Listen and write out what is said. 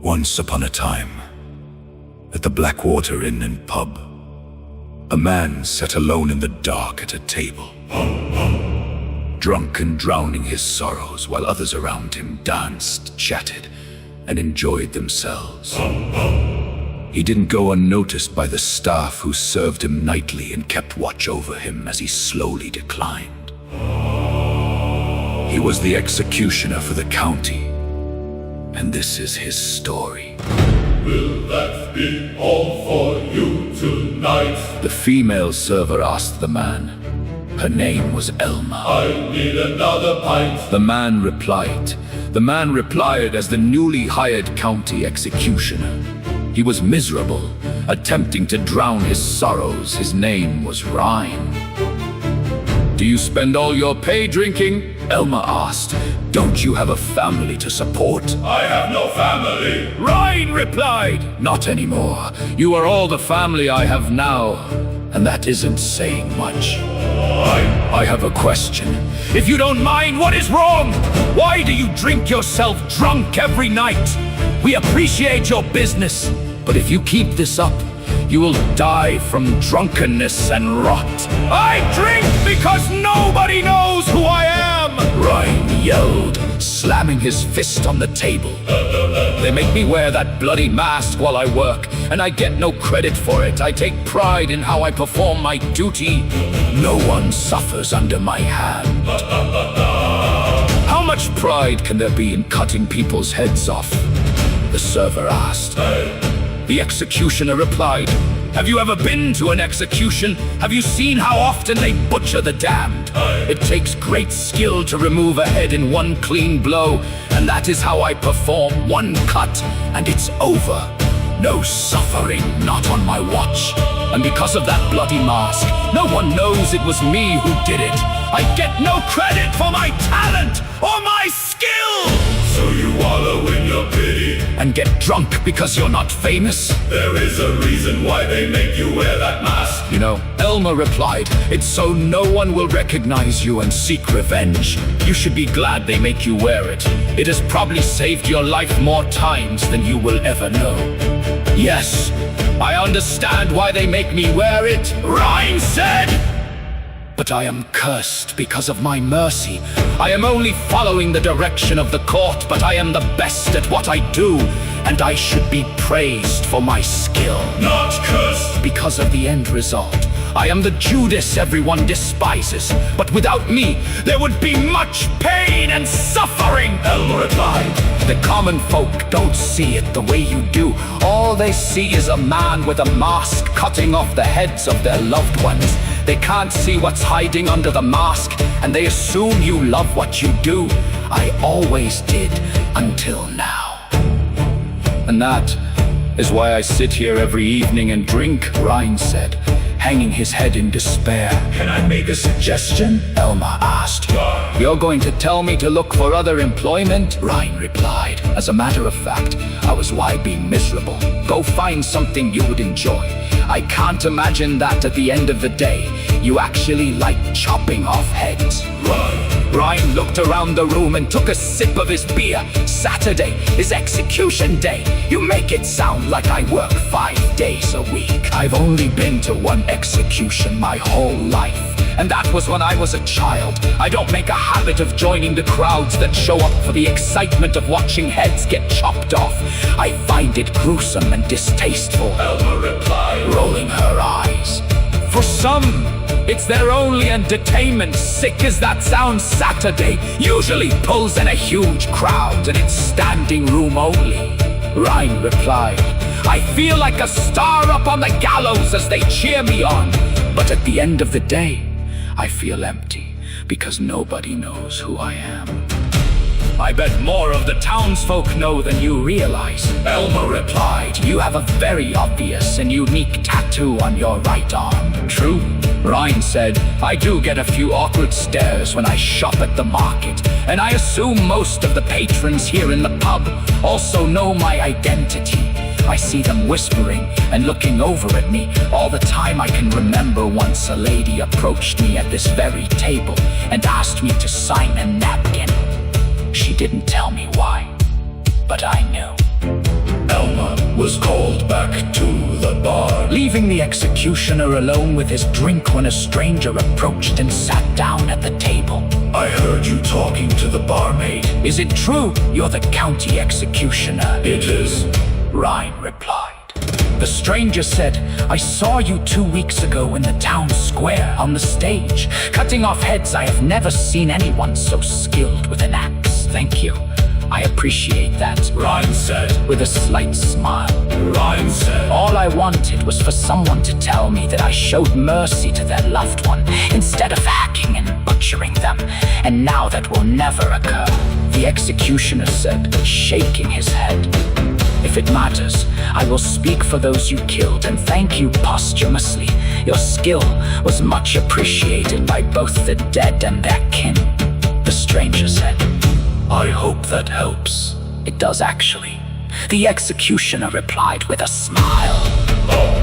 Once upon a time, at the Blackwater Inn and Pub, a man sat alone in the dark at a table, drunk and drowning his sorrows, while others around him danced, chatted, and enjoyed themselves. He didn't go unnoticed by the staff who served him nightly and kept watch over him as he slowly declined. He was the executioner for the county, and this is his story. Will that be all for you tonight? The female server asked the man. Her name was Elma. I need another pint. The man replied as the newly hired county executioner. He was miserable, attempting to drown his sorrows. His name was Ryan. Do you spend all your pay drinking? Elma asked. Don't you have a family to support? I have no family. Ryan replied. Not anymore. You are all the family I have now, and that isn't saying much. I have a question. If you don't mind, what is wrong? Why do you drink yourself drunk every night? We appreciate your business, but if you keep this up, you will die from drunkenness and rot. I drink because nobody knows who I am! Ryan yelled, slamming his fist on the table. They make me wear that bloody mask while I work, and I get no credit for it. I take pride in how I perform my duty. No one suffers under my hand. How much pride can there be in cutting people's heads off? The server asked. The executioner replied, have you ever been to an execution? Have you seen how often they butcher the damned? It takes great skill to remove a head in one clean blow, and that is how I perform. One cut, and it's over. No suffering, not on my watch. And because of that bloody mask, no one knows it was me who did it. I get no credit for my talent or my skill! So you wallow in your pity and get drunk because you're not famous? There is a reason why they make you wear that mask. You know, Elma replied, it's so no one will recognize you and seek revenge. You should be glad they make you wear it. It has probably saved your life more times than you will ever know. Yes, I understand why they make me wear it, Ryan said. But I am cursed because of my mercy. I am only following the direction of the court, but I am the best at what I do, and I should be praised for my skill. Not cursed. Because of the end result. I am the Judas everyone despises, but without me, there would be much pain and suffering, Elma replied. The common folk don't see it the way you do. All they see is a man with a mask cutting off the heads of their loved ones. They can't see what's hiding under the mask, and they assume you love what you do. I always did, until now. And that is why I sit here every evening and drink, Ryan said, hanging his head in despair. Can I make a suggestion? Elma asked. You're going to tell me to look for other employment? Ryan replied. As a matter of fact, I was why being miserable. Go find something you would enjoy. I can't imagine that at the end of the day, you actually like chopping off heads. Ryan looked around the room and took a sip of his beer. Saturday is execution day. You make it sound like I work 5 days a week. I've only been to one execution my whole life, and that was when I was a child. I don't make a habit of joining the crowds that show up for the excitement of watching heads get chopped off. I find it gruesome and distasteful, Elma replied, rolling her eyes. For some, it's their only entertainment. Sick as that sounds, Saturday usually pulls in a huge crowd, and it's standing room only. Ryan replied, I feel like a star up on the gallows as they cheer me on. But at the end of the day, I feel empty because nobody knows who I am. I bet more of the townsfolk know than you realize, Elma replied. You have a very obvious and unique tattoo on your right arm. True, Ryan said. I do get a few awkward stares when I shop at the market, and I assume most of the patrons here in the pub also know my identity. I see them whispering and looking over at me all the time. I can remember once a lady approached me at this very table and asked me to sign a napkin. She didn't tell me why, but I knew. was called back to the bar. leaving the executioner alone with his drink when a stranger approached and sat down at the table. I heard you talking to the barmaid. Is it true you're the county executioner? It is. Ryan replied. The stranger said, I saw you 2 weeks ago in the town square on the stage, cutting off heads. I have never seen anyone so skilled with an axe. Thank you. I appreciate that, Ryan said. with a slight smile. Ryan said. All I wanted was for someone to tell me that I showed mercy to their loved one instead of hacking and butchering them, and now that will never occur, the executioner said, shaking his head. If it matters, I will speak for those you killed and thank you posthumously. Your skill was much appreciated by both the dead and their kin. The stranger said, I hope that helps. It does actually. The executioner replied with a smile. Oh.